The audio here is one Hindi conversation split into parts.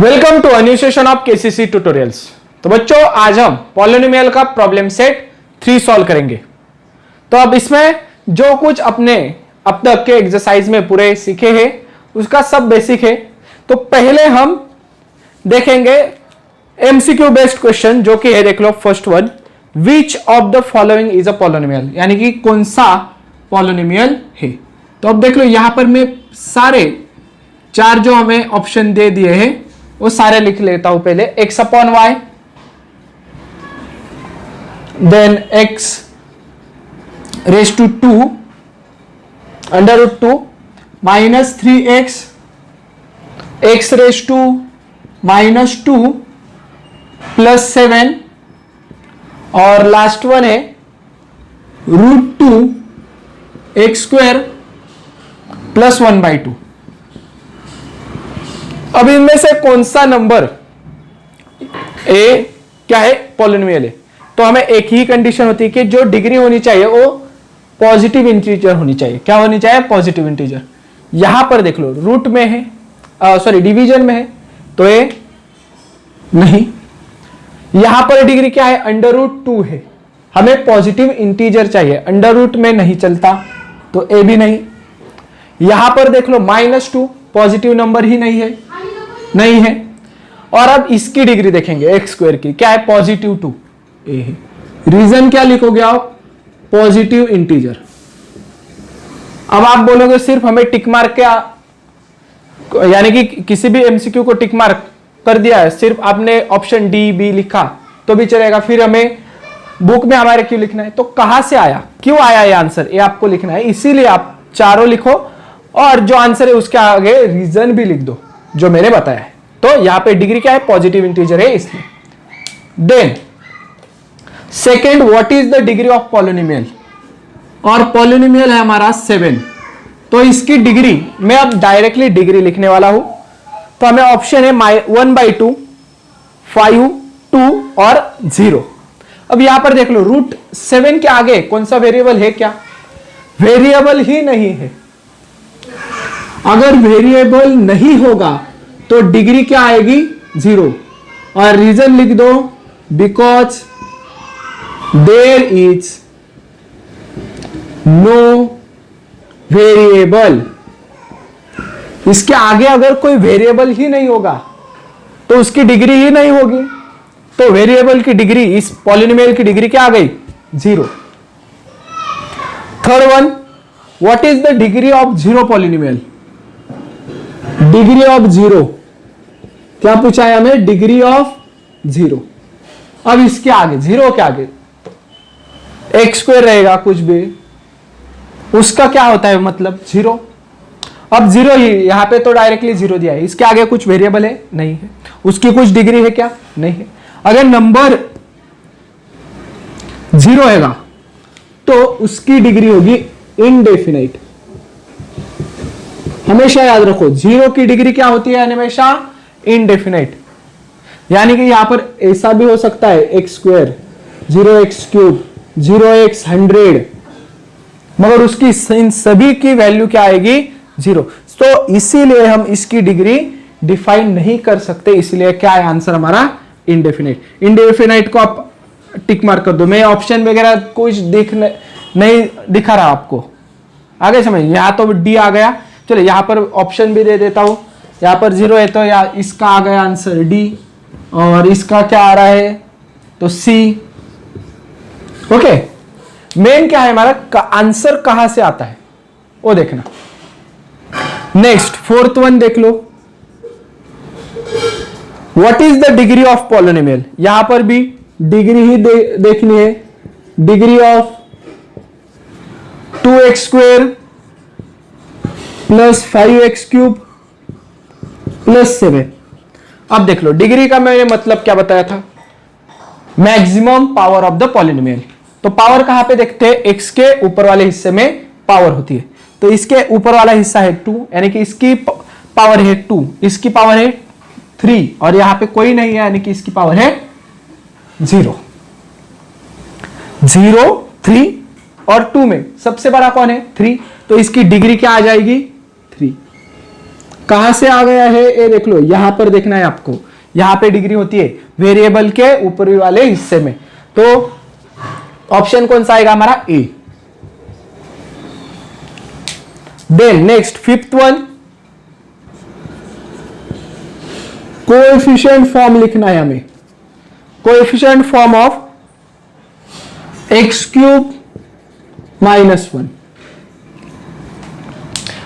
Welcome to a new session of KCC tutorials. तो बच्चों, आज हम पॉलिनोमियल का प्रॉब्लम सेट 3 सॉल्व करेंगे। तो अब इसमें जो कुछ अपने अब तक के एक्सरसाइज में पूरे सीखे हैं उसका सब बेसिक है। तो पहले हम देखेंगे एमसीक्यू बेस्ड क्वेश्चन, जो कि है, देख लो first one, which of the following is a polynomial, यानी कि कौन सा पॉलिनोमियल है। तो अब देख लो, यहां पर मैं सारे 4 जो हमें ऑप्शन दे दिए हैं वो सारे लिख लेता हूं। पहले x upon y, then x raise to 2 under root 2 minus 3x, x raise to minus 2 plus 7, और लास्ट वन है रूट 2 एक्स स्क्वायर प्लस 1/2। अब इनमें से कौन सा नंबर ए क्या है, पॉलिनोमियल है। तो हमें एक ही कंडीशन होती है कि जो डिग्री होनी चाहिए वो पॉजिटिव इंटीजर होनी चाहिए। क्या होनी चाहिए? Positive integer. यहां पर देख लो, रूट में है, सॉरी डिवीजन में है, तो ये नहीं। यहां पर डिग्री क्या है? अंडर रूट 2 है। हमें पॉजिटिव इंटीजर चाहिए, अंडर रूट में नहीं चलता, तो ए भी नहीं। यहां पर देख लो -2, पॉजिटिव नंबर ही नहीं है। और अब इसकी डिग्री देखेंगे एक्स स्क्वायर की, क्या है? पॉजिटिव 2, ए है। रीजन क्या लिखोगे आप? Positive integer. अब आप बोलोगे सिर्फ हमें टिक मार्क, क्या यानी कि किसी भी एमसीक्यू को टिक मार्क कर दिया है, सिर्फ आपने ऑप्शन डी बी लिखा तो भी चलेगा, फिर हमें बुक में हमारे क्यों लिखना है? तो कहां से आया, क्यों आया ये आंसर, ये आपको लिखना है। इसीलिए आप चारों लिखो और जो आंसर है उसके आगे रीजन भी लिख दो जो मैंने बताया है। तो यहां पे डिग्री क्या है? पॉजिटिव इंटीजर है इसलिए। Then second, what is the degree of polynomial, और पॉलिनोमियल है हमारा 7। तो इसकी डिग्री मैं अब डायरेक्टली डिग्री लिखने वाला हूं। तो हमें ऑप्शन है 1/2, 5, 2 और 0। अब यहां पर देख लो, रूट 7 के आगे कौन सा वेरिएबल है? क्या वेरिएबल ही नहीं है। अगर वेरिएबल नहीं होगा तो डिग्री क्या आएगी? 0। और रीजन लिख दो, because there is no variable. इसके आगे अगर कोई वेरिएबल ही नहीं होगा तो उसकी डिग्री ही नहीं होगी। तो वेरिएबल की डिग्री, इस पॉलिनोमियल की डिग्री क्या आ गई? 0। Third one, what is the degree of 0 polynomial? Degree of 0 क्या पूछा है हमें? Degree of 0। अब इसके आगे, 0 के आगे एक्स स्क्वायर रहेगा, कुछ भी उसका क्या होता है मतलब 0। अब 0 ही, यहां पे तो डायरेक्टली 0 दिया है, इसके आगे कुछ वेरिएबल है? नहीं है। उसकी कुछ डिग्री है क्या? नहीं है। अगर नंबर 0 हैगा तो उसकी डिग्री होगी इनडेफिनाइट। हमेशा याद रखो, 0 की डिग्री क्या होती है? हमेशा इनडेफिनाइट। यानी कि यहां पर ऐसा भी हो सकता है एक्स स्क्वायर, 0x3, 0x100, मगर उसकी इन सभी की वैल्यू क्या आएगी? 0। तो इसीलिए हम इसकी डिग्री डिफाइन नहीं कर सकते, इसलिए क्या है आंसर हमारा? इनडेफिनाइट। इनडेफिनाइट को आप टिक मार्क कर दो। मैं ऑप्शन वगैरह कुछ नहीं दिखा रहा आपको, आगे समझ। यहां तो डी आ गया, चलो यहां पर ऑप्शन भी दे देता हूं। यहां पर 0 है तो या इसका आ गया आंसर डी, और इसका क्या आ रहा है? तो सी। ओके, मेन क्या है हमारा आंसर कहां से आता है वो देखना। नेक्स्ट फोर्थ वन देख लो, what is the degree of polynomial. यहां पर भी डिग्री ही देखनी है। Degree of 2x square plus 5x cube plus 7। अब देख लो, डिग्री का मैंने मतलब क्या बताया था? Maximum power of the polynomial. तो पावर कहां पे देखते हैं? x के ऊपर वाले हिस्से में पावर होती है। तो इसके ऊपर वाला हिस्सा है 2, यानी कि इसकी पावर है 2, इसकी पावर है 3, और यहां पे कोई नहीं है, यानी कि इसकी पावर है 0। 0, 3 और 2 में सबसे बड़ा कौन है? 3। तो इसकी डिग्री क्या आ जाएगी? 3। कहां से आ गया है ये देख लो, यहां पर देखना है आपको, यहां पे डिग्री होती है वेरिएबल के ऊपरी वाले हिस्से में। तो ऑप्शन कौन सा आएगा हमारा? A. Then next fifth one, coefficient form लिखना है हमें, कोएफिशिएंट फॉर्म ऑफ x³ -1।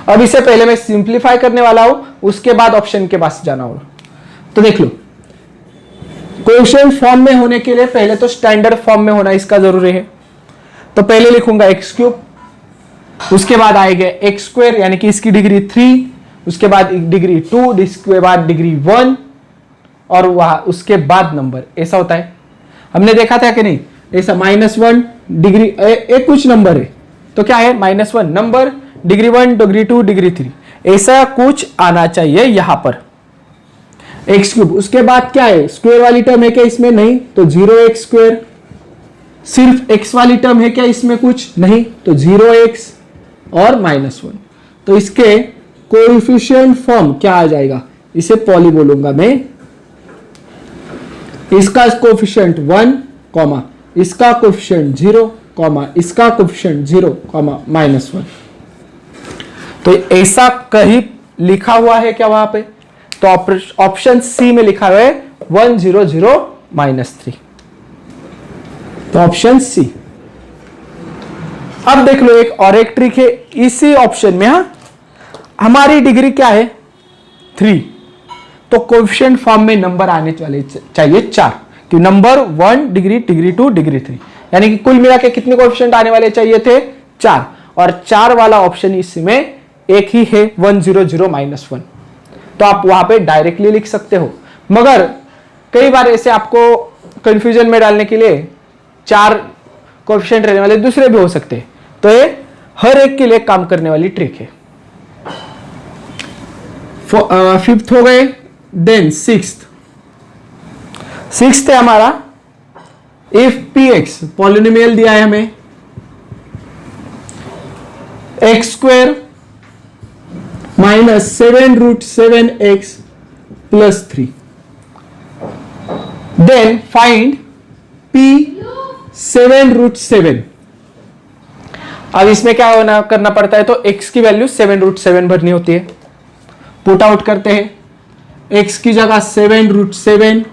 अब इसे पहले मैं सिंप्लीफाई करने वाला हूं, उसके बाद ऑप्शन के पास जाना होगा। तो देख लो, कोएफिशिएंट फॉर्म में होने के लिए पहले तो स्टैंडर्ड फॉर्म में होना इसका जरूरी है। तो पहले लिखूंगा x³, उसके बाद आएगा x² यानी कि इसकी डिग्री 3, उसके बाद डिग्री 2, इसके बाद डिग्री 1 और वहां उसके बाद नंबर। ऐसा होता है, हमने देखा था कि नहीं? ऐसा -1 डिग्री एक कुछ नंबर है तो क्या है? -1 नंबर, डिग्री 1, डिग्री 2, डिग्री 3, ऐसा कुछ आना चाहिए यहां पर x³। उसके बाद क्या है? स्क्वायर वाली टर्म है क्या इसमें? नहीं, तो 0x²। सिर्फ x वाली टर्म है क्या इसमें? कुछ नहीं, तो 0x और -1। तो इसके कोएफिशिएंट फॉर्म क्या आ जाएगा? इसे पॉली बोलूंगा मैं। इसका कोएफिशिएंट 1, इसका कोएफिशिएंट 0, इसका कोएफिशिएंट 0, -1। तो ऐसा कहीं लिखा हुआ है क्या वहां पे? तो ऑप्शन सी में लिखा हुआ है 1 0 0 -3। तो ऑप्शन सी। अब देख लो एक और एक ट्रिक है इसी ऑप्शन में। हाँ, हमारी डिग्री क्या है? 3। तो कोएफिशिएंट फॉर्म में नंबर आने वाले चाहिए 4, कि नंबर 1, डिग्री 2, डिग्री 3, यानी कि कुल मिला के कितने कोएफिशिएंट आने वाले चाहिए थे? 4। और 4 वाला ऑप्शन इसमें एक ही है, 1 0 0 -1। तो आप वहां पे डायरेक्टली लिख सकते हो, मगर कई बार ऐसे आपको कंफ्यूजन में डालने के लिए 4 कोएफिशिएंट रहने वाले दूसरे भी हो सकते हैं। तो ये हर एक के लिए काम करने वाली ट्रिक है। फिफ्थ हो गए। देन सिक्स्थ है हमारा, इफ px पॉलिनोमियल दिया है हमें x² -7√7x + 3, then find p 7√7। अब इसमें क्या होना करना पड़ता है? तो x की वैल्यू 7√7 भरनी होती है। पुट आउट करते हैं, x की जगह 7√7,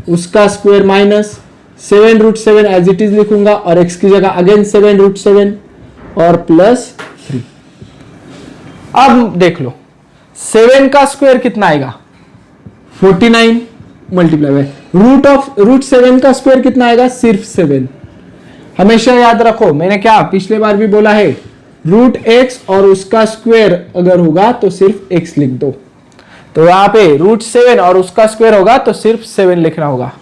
उसका square minus 7√7 as it is लिखूंगा, और x की जगह अगेन 7√7 और +3। अब देख लो 7 का स्क्वायर कितना आएगा? 49 मल्टीप्लाई बाय √7 का स्क्वायर कितना आएगा? सिर्फ 7। हमेशा याद रखो, मैंने क्या पिछले बार भी बोला है, √x और उसका स्क्वायर अगर होगा तो सिर्फ x लिख दो। तो यहां पे √7 और उसका स्क्वायर होगा तो सिर्फ 7 लिखना होगा।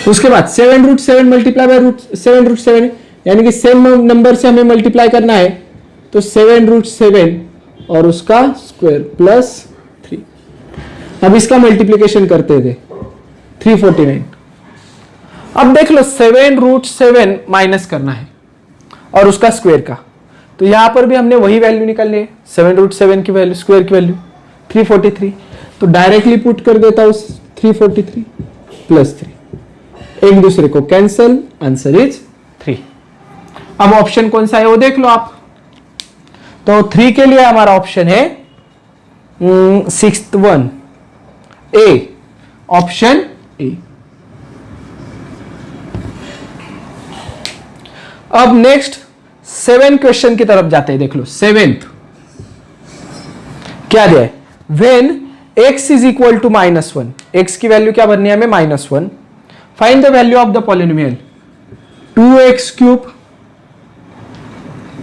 उसके बाद 7√7 मल्टीप्लाई बाय √7 यानी कि सेम नंबर से हमें मल्टीप्लाई करना है, तो 7√7 और उसका स्क्वायर +3। अब इसका मल्टीप्लिकेशन करते थे 349। अब देख लो 7√7 माइनस करना है और उसका स्क्वायर का, तो यहां पर भी हमने वही वैल्यू निकालनी है, 7√7 की वैल्यू, स्क्वायर की वैल्यू 343। तो डायरेक्टली पुट कर देता हूं 343 +3, एक दूसरे को कैंसिल, आंसर इज 3। अब ऑप्शन कौन सा है वो देख लो आप। तो 3 के लिए हमारा ऑप्शन है 6th one, A, option A. अब नेक्स्ट 7 क्वेश्चन की तरफ जाते हैं। देख लो 7th क्या दिया है? When x is equal to -1, x की वैल्यू क्या भरनी है हमें? -1। Find the value of the polynomial 2x³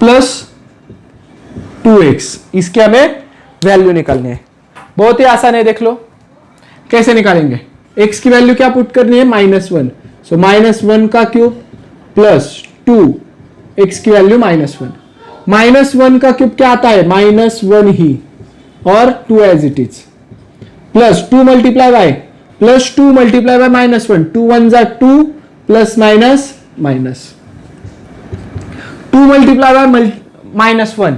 + 2x। इसके हमें वैल्यू निकालनी है। बहुत ही आसान है, देख लो कैसे निकालेंगे। x की वैल्यू क्या पुट करनी है? -1, सो -1 का क्यूब + 2, x की वैल्यू -1। -1 का क्यूब क्या आता है? -1 ही, और 2 as it is, +2 multiply by +2 multiply by -1, 2 1 जा 2 plus minus minus, 2 multiply by -1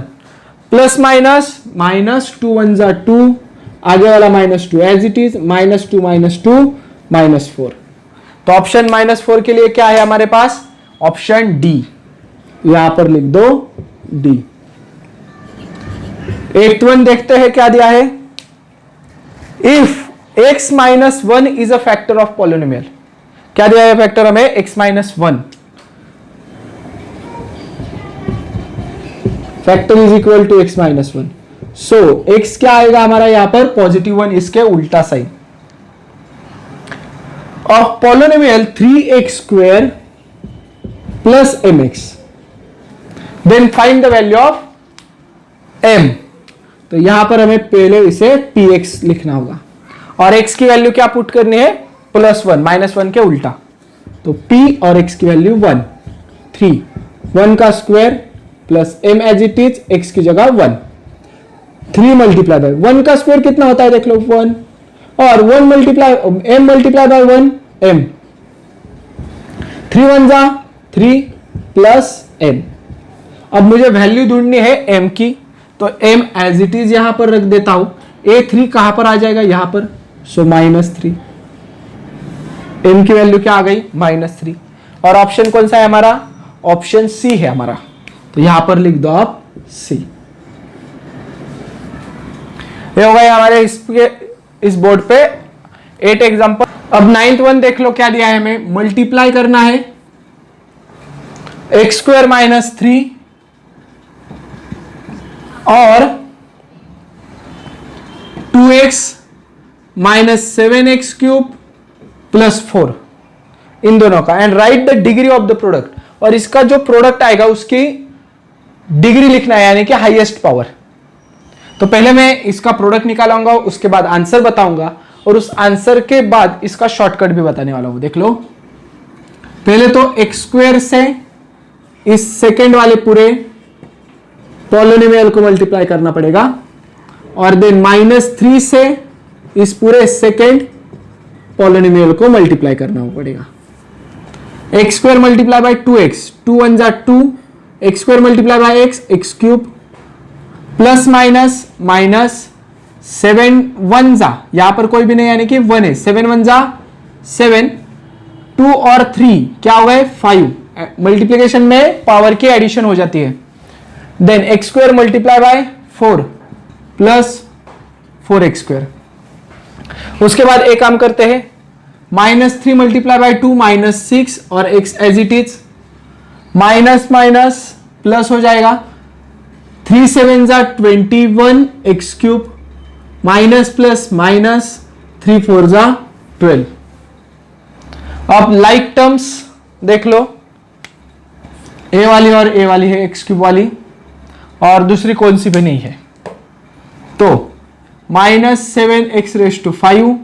plus minus minus 2 1 जा 2, आगे वाला -2 एज इट इज, -2 -4। तो ऑप्शन -4 के लिए क्या है हमारे पास? ऑप्शन डी, यहां पर लिख दो डी। 81 देखते हैं क्या दिया है। If x -1 is a factor of polynomial, क्या दिया है फैक्टर हमें? x -1 factor is equal to x -1। So x क्या आएगा हमारा यहां पर? +1, इसके उल्टा sign. Of polynomial 3x² plus mx, then find the value of m। तो यहां पर हमें पहले इसे px लिखना होगा और x की वैल्यू क्या पुट करनी है? +1, -1 के उल्टा। तो p और x की वैल्यू 1, 3, 1 का square plus m as it is, x की जगह 1, 3 मल्टीप्लाई बाय 1 का स्क्वायर कितना होता है देख लो 1, और 1 multiply m multiply by 1 m, 3 1 जा 3 प्लस m। अब मुझे वैल्यू ढूंढनी है m की, तो m एज इट इज यहां पर रख देता हूं। a3 कहां पर आ जाएगा? यहां पर, सो -3। m की वैल्यू क्या आ गई? -3। और ऑप्शन कौन सा है हमारा? ऑप्शन सी है हमारा, तो यहां पर लिख दो आप सी। ये हो गए हमारे इस बोर्ड पे 8 एग्जांपल। अब 9th वन देख लो क्या दिया है हमें। मल्टीप्लाई करना है x² -3 और 2x -7x³ प्लस 4, इन दोनों का, and right the degree of the product. और इसका जो प्रोडक्ट आएगा उसकी डिग्री लिखना है, यानी कि हाईएस्ट पावर। तो पहले मैं इसका प्रोडक्ट निकालूंगा, उसके बाद आंसर बताऊंगा, और उस आंसर के बाद इसका शॉर्टकट भी बताने वाला हूं। देख लो, पहले तो x² से इस सेकेंड वाले पूरे पॉलिनोमियल को मल्टीप्लाई करना पड़ेगा, और देन -3 से इस पूरे सेकेंड पॉलिनोमियल को मल्टीप्लाई करना पड़ेगा। x² मल्टीप्लाई बाय 2x, 2 1 जा 2, x² multiply bye x, x³ plus minus 7 1 जा, यहां पर कोई भी नहीं यानी कि 1 है, 7 1 जा 7, 2 और 3 क्या हो गए? 5। मल्टीप्लिकेशन में पावर की एडिशन हो जाती है। Then x² multiply by 4 plus 4x²। उसके बाद एक काम करते हैं, -3 मल्टीप्लाई बाय 2 -6, और x as it is, minus plus हो जाएगा, 3 7 जा 21 x³ माइनस प्लस माइनस 3 4 जा 12। अब लाइक टर्म्स देख लो, a वाली और a वाली है, x³ वाली, और दूसरी कौन सी भी नहीं है। तो -7x⁵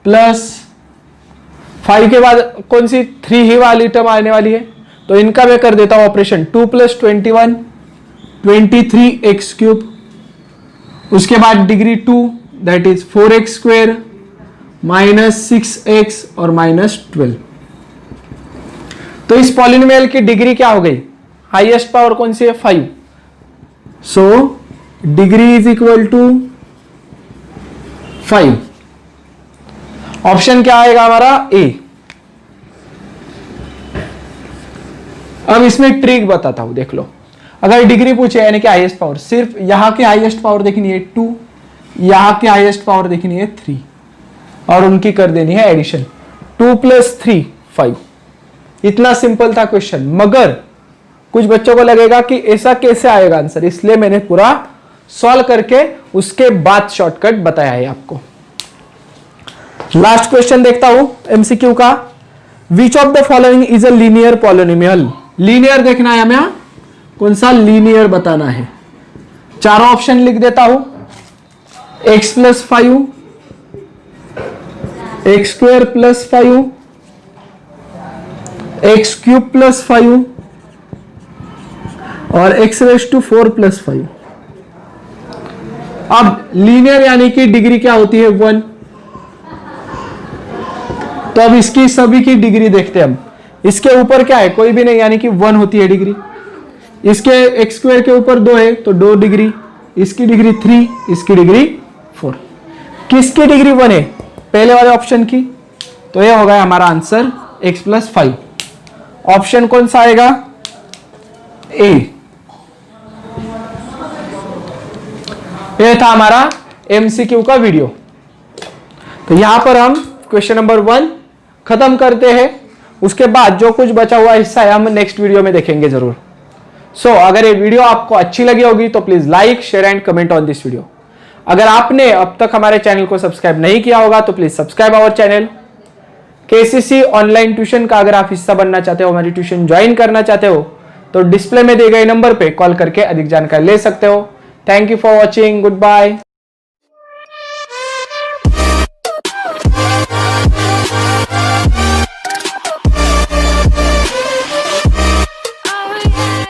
प्लस 5 के बाद कौन सी 3 ही वाली टर्म आने वाली है, तो इनका मैं कर देता हूं ऑपरेशन। 2 + 21 23x³, उसके बाद degree 2 that is 4x² -6x और -12। तो इस पॉलिनोमियल की डिग्री क्या हो गई? हाईएस्ट पावर कौन सी है? 5। So degree is equal to 5। Option क्या आएगा हमारा? ए। अब इसमें ट्रिक बताता हूं, देख लो। अगर डिग्री पूछे यानी कि हाईएस्ट पावर, सिर्फ यहां की हाईएस्ट पावर देखनी है 2, यहां की हाईएस्ट पावर देखनी है 3, और उनकी कर देनी है एडिशन। 2 + 3 5। इतना सिंपल था क्वेश्चन, मगर कुछ बच्चों को लगेगा कि ऐसा कैसे आएगा आंसर, इसलिए मैंने पूरा सॉल्व करके उसके बाद शॉर्टकट बताया है आपको। लास्ट क्वेश्चन देखता हूं एमसीक्यू का। विच of the following is a linear polynomial? Linear देखना है हमें, कौन सा लीनियर बताना है। चारों ऑप्शन लिख देता हूं, x + 5, x² + 5, x³ + 5 और x⁴ + 5। अब लीनियर यानी कि डिग्री क्या होती है? 1। तो अब इसकी सभी की डिग्री देखते हैं हम। इसके ऊपर क्या है? कोई भी नहीं, यानी कि 1 होती है डिग्री। इसके x² के ऊपर 2 है तो 2 डिग्री, इसकी डिग्री 3, इसकी डिग्री 4। किसकी डिग्री 1 है? पहले वाले ऑप्शन की। तो ये होगा हमारा आंसर x + 5। ऑप्शन कौन सा आएगा? ए। ये था हमारा MCQ का वीडियो। तो यहां पर हम क्वेश्चन नंबर 1 खत्म करते हैं। उसके बाद जो कुछ बचा हुआ हिस्सा है हम नेक्स्ट वीडियो में देखेंगे जरूर। सो अगर ये वीडियो आपको अच्छी लगी होगी तो please like, share and comment on this video. अगर आपने अब तक हमारे चैनल को सब्सक्राइब नहीं किया होगा तो please subscribe our channel. KCC online tuition का अगर आप हिस्सा बनना चाहते हो, हमारी ट्यूशन ज्वाइन करना चाहते हो, तो डिस्प्ले में दिए गए नंबर पे कॉल करके अधिक जानकारी ले सकते हो। Thank you for watching. Good bye.